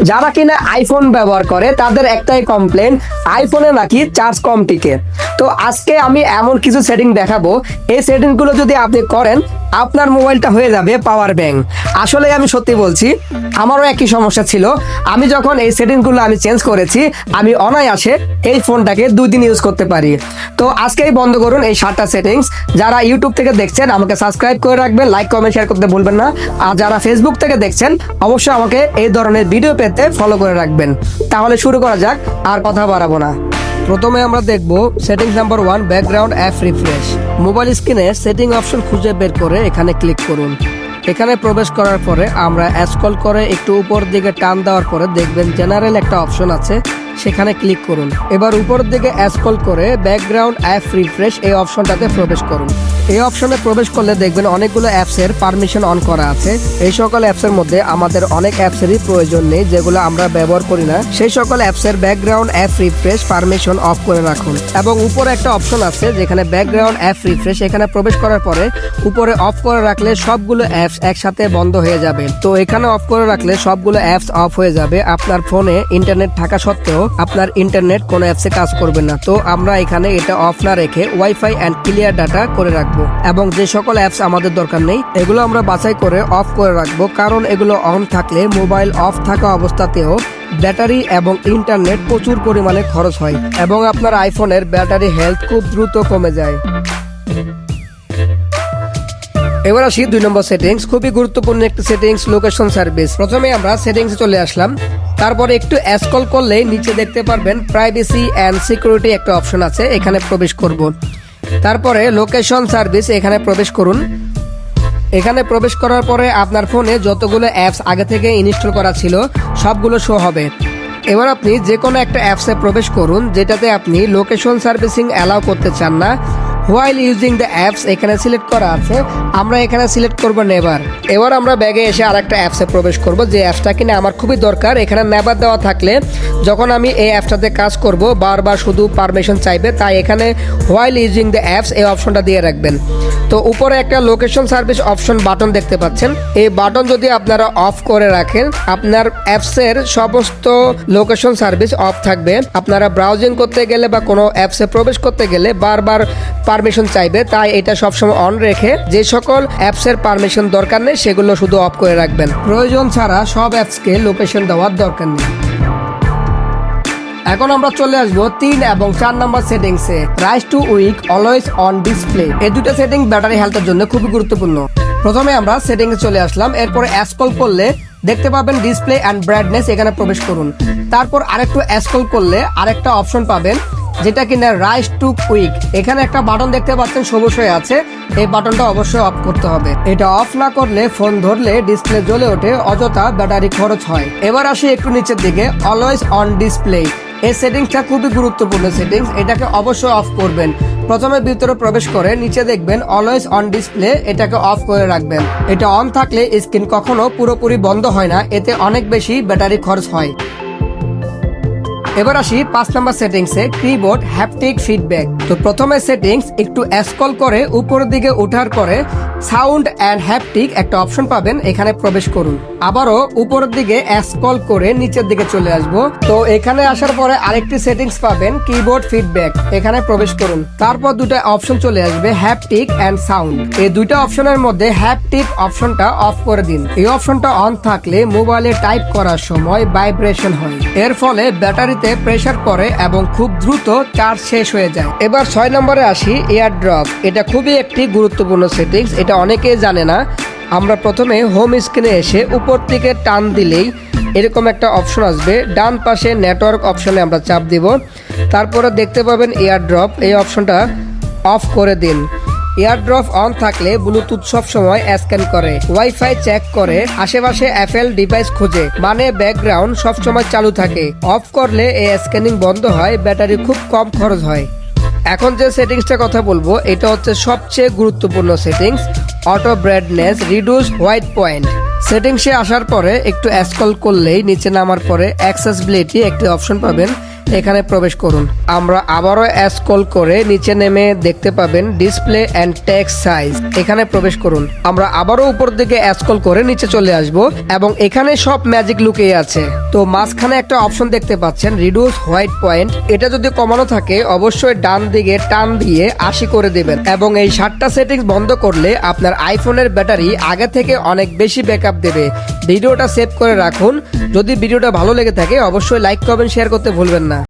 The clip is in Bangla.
যারা কিনা আইফোন ব্যবহার করে তাদের একটাই কমপ্লেন, আইফোনে নাকি চার্জ কম টিকে। তো আজকে আমি এমন কিছু সেটিং দেখাবো, এই সেটিংগুলো যদি আপনি করেন আপনার মোবাইলটা হয়ে যাবে পাওয়ার ব্যাংক। আসলে আমি সত্যি বলছি, আমারও একই সমস্যা ছিল। আমি যখন এই সেটিংগুলো আমি চেঞ্জ করেছি, আমি অনায়াসে এই ফোনটাকে 2 দিন ইউজ করতে পারি। তো আজকেই বন্ধ করুন এই 7টা সেটিংস। যারা ইউটিউব থেকে দেখছেন আমাকে সাবস্ক্রাইব করে রাখবেন, লাইক কমেন্ট শেয়ার করতে ভুলবেন না। আর যারা ফেসবুক থেকে দেখছেন অবশ্যই আমাকে এই ধরনের ভিডিও পেতে ফলো করে রাখবেন। তাহলে শুরু করা যাক, আর কথা বাড়াবো না। প্রথমে আমরা দেখব settings number 1, background app refresh. Mobile স্ক্রিনে সেটিং অপশন খুঁজে বের করে এখানে ক্লিক করুন। এখানে প্রবেশ করার পরে আমরা স্ক্রল করে একটু উপর দিকে টান দেওয়ার পরে দেখবেন জেনারেল একটা অপশন আছে, সেখানে ক্লিক করুন। এবার উপরের দিকে স্ক্রল করে ব্যাকগ্রাউন্ড অ্যাপ রিফ্রেশ এই অপশনটাতে প্রবেশ করুন। এই অপশনে প্রবেশ করলে দেখবেন অনেকগুলো অ্যাপসের পারমিশন অন করা আছে। এই সকল অ্যাপসের মধ্যে আমাদের অনেক অ্যাপসেরই প্রয়োজন নেই, যেগুলো আমরা ব্যবহার করি না। সেই সকল অ্যাপসের background app refresh permission of করে রাখুন। এবং উপরে একটা অপশন আছে যেখানে ব্যাকগ্রাউন্ড অ্যাপ রিফ্রেশ, এখানে প্রবেশ করার পরে উপরে অফ করে রাখলে সবগুলো অ্যাপস একসাথে বন্ধ হয়ে যাবে। তো এখানে অফ করে রাখলে সবগুলো অ্যাপস অফ হয়ে যাবে। আপনার ফোনে ইন্টারনেট থাকা সত্ত্বেও আপনার ইন্টারনেট কোনো অ্যাপসে কাজ করবে না। তো আমরা এখানে এটা অফ না রেখে ওয়াইফাই অ্যান্ড ক্লিয়ার ডাটা করে রাখবো। এবং যে সকল অ্যাপস আমাদের দরকার নেই এগুলো আমরা বাছাই করে অফ করে রাখবো, কারণ এগুলো অন থাকলে মোবাইল অফ থাকা অবস্থাতেও ব্যাটারি এবং ইন্টারনেট প্রচুর পরিমাণে খরচ হয় এবং আপনার আইফোনের ব্যাটারি হেলথ খুব দ্রুত কমে যায়। এবার আসি 2 নম্বর সেটিংস, খুবই গুরুত্বপূর্ণ একটি সেটিংস, লোকেশন সার্ভিস। প্রথমে আমরা সেটিংসে চলে আসলাম, তারপরে একটু স্ক্রল করলেই নিচে দেখতে পারবেন প্রাইভেসি অ্যান্ড সিকিউরিটি একটা অপশন আছে, এখানে প্রবেশ করব। তারপরে লোকেশন সার্ভিস এখানে প্রবেশ করুন। এখানে প্রবেশ করার পরে আপনার ফোনে যতগুলো অ্যাপস আগে থেকে ইনস্টল করা ছিল সবগুলো শো হবে। এবার আপনি যে কোনো একটা অ্যাপসে প্রবেশ করুন যেটাতে আপনি লোকেশন সার্ভিসিং অ্যালাউ করতে চান না। হোয়াইল ইউজিং দ্য অ্যাপস এখানে সিলেক্ট করা আছে, আমরা এখানে সিলেক্ট করব নেভার। এবার আমরা ব্যাগে এসে আরেকটা অ্যাপসে প্রবেশ করব, যে অ্যাপসটা কিনা আমার খুবই দরকার। এখানে নেভার দেওয়া থাকলে যখন আমি এই অ্যাপসটাতে কাজ করব বারবার শুধু পারমিশন চাইবে, তাই এখানে হোয়াইল ইউজিং দ্য অ্যাপস এই অপশনটা দিয়ে রাখবেন। তো উপরে একটা লোকেশন সার্ভিস অপশন বাটন দেখতে পাচ্ছেন, এই বাটন যদি আপনারা অফ করে রাখেন আপনার অ্যাপসের সমস্ত লোকেশন সার্ভিস অফ থাকবে। আপনারা ব্রাউজিং করতে গেলে বা কোনো অ্যাপসে প্রবেশ করতে গেলে বারবার পারমিশন চাইবে, তাই এটা সবসময় অন রেখে যে সকল অ্যাপসের পারমিশন দরকার নেই সেগুলো শুধু অফ করে রাখবেন। প্রয়োজন ছাড়া সব অ্যাপসকে লোকেশন দেওয়ার দরকার নেই। এখন আমরা চলে আসবো 3 এবং 4 নম্বর সেটিংসে, raise to wake always on display. এই দুটো সেটিং ব্যাটারি হেলথের জন্য খুবই গুরুত্বপূর্ণ। প্রথমে আমরা সেটিংসে চলে আসলাম, এরপরে স্ক্রল করলে দেখতে পাবেন ডিসপ্লে অ্যান্ড ব্রাইটনেস, এখানে প্রবেশ করুন। তারপর আরেকটু স্ক্রল করলে আরেকটা অপশন পাবেন যেটা কিনা রাইজ টু কুইক। এখানে একটা বাটন দেখতে পাচ্ছেন সবুজ হয়ে আছে, এই বাটনটা অবশ্যই অফ করতে হবে। এটা অফ না করলে ফোন ধরলে ডিসপ্লে জ্বলে ওঠে, অযথা ব্যাটারি খরচ হয়। এবার আসি একটু নিচের দিকে, অলওয়েজ অন ডিসপ্লে। এই সেটিংসটা খুবই গুরুত্বপূর্ণ সেটিংস, এটাকে অবশ্যই অফ করবেন। প্রথমে ভিতরে প্রবেশ করে নিচে দেখবেন অলওয়েজ অন ডিসপ্লে, এটাকে অফ করে রাখবেন। এটা অন থাকলে স্ক্রিন কখনো পুরোপুরি বন্ধ হয় না, এতে অনেক বেশি ব্যাটারি খরচ হয়। এবার আসি 5 নম্বর সেটিংসে, কিবোর্ড হ্যাপটিক ফিডব্যাক। তো প্রথমে সেটিংস একটু স্ক্রল করে উপরের দিকে ওঠার পরে সাউন্ড অ্যান্ড হ্যাপটিক একটা অপশন পাবেন, এখানে প্রবেশ করুন। আবারও উপরের দিকে স্ক্রল করে নিচের দিকে চলে আসব। তো এখানে আসার পরে আরেকটি সেটিংস পাবেন কিবোর্ড ফিডব্যাক, এখানে প্রবেশ করুন। তারপর দুটো অপশন চলে আসবে হ্যাপটিক অ্যান্ড সাউন্ড। এই দুইটা অপশনের মধ্যে হ্যাপটিক অপশনটা অফ করে দিন। এই অপশনটা অন থাকলে মোবাইলে টাইপ করার সময় ভাইব্রেশন হয়, এর ফলে ব্যাটারিতে প্রেসার পড়ে এবং খুব দ্রুত চার্জ শেষ হয়ে যায়। এবার 6 নম্বরে আসি, এয়ার ড্রপ। এটা খুবই একটি গুরুত্বপূর্ণ সেটিংস, এটা অনেকেই জানে না। আমরা প্রথমে হোম স্ক্রিনে এসে উপর থেকে টান দিলেই এরকম একটা অপশন আসবে, ডান পাশে নেটওয়ার্ক অপশনে আমরা চাপ দিব। তারপরে দেখতে পাবেন এয়ার ড্রপ, এই অপশনটা অফ করে দিন। এয়ারড্রপ অন থাকলে ব্লুটুথ সব সময় স্ক্যান করে, ওয়াইফাই চেক করে, আশেপাশে অ্যাপেল ডিভাইস খোঁজে, মানে ব্যাকগ্রাউন্ড সব সময় চালু থাকে। অফ করলে এই স্ক্যানিং বন্ধ হয়, ব্যাটারি খুব কম খরচ হয়। এখন যে সেটিংসটা কথা বলবো এটা হচ্ছে সবচেয়ে গুরুত্বপূর্ণ settings, auto brightness reduce white point. সেটিংসে আসার পরে একটু স্ক্রল করলেই নিচে নামার পরে অ্যাক্সেসিবিলিটি একটি অপশন পাবেন, এখানে প্রবেশ করুন। আমরা আবারও স্ক্রল করে নিচে নেমে দেখতে পাবেন ডিসপ্লে এন্ড টেক্সট সাইজ, এখানে প্রবেশ করুন। আমরা আবারও উপর দিকে স্ক্রল করে নিচে চলে আসব এবং এখানে সব ম্যাজিক লুকিয়ে আছে। তো মাঝখানে একটা অপশন দেখতে পাচ্ছেন রিডিউস হোয়াইট পয়েন্ট, এটা যদি কমানো থাকে অবশ্যই ডান দিকে টান দিয়ে 80 করে দেবেন এবং এই 7টা সেটিংস বন্ধ করলে আপনার আইফোনের ব্যাটারি আগে থেকে অনেক বেশি ব্যাকআপ দেবে। ভিডিওটা সেভ করে রাখুন। যদি ভিডিওটা ভালো লেগে থাকে অবশ্যই লাইক কমেন্ট শেয়ার করতে ভুলবেন না।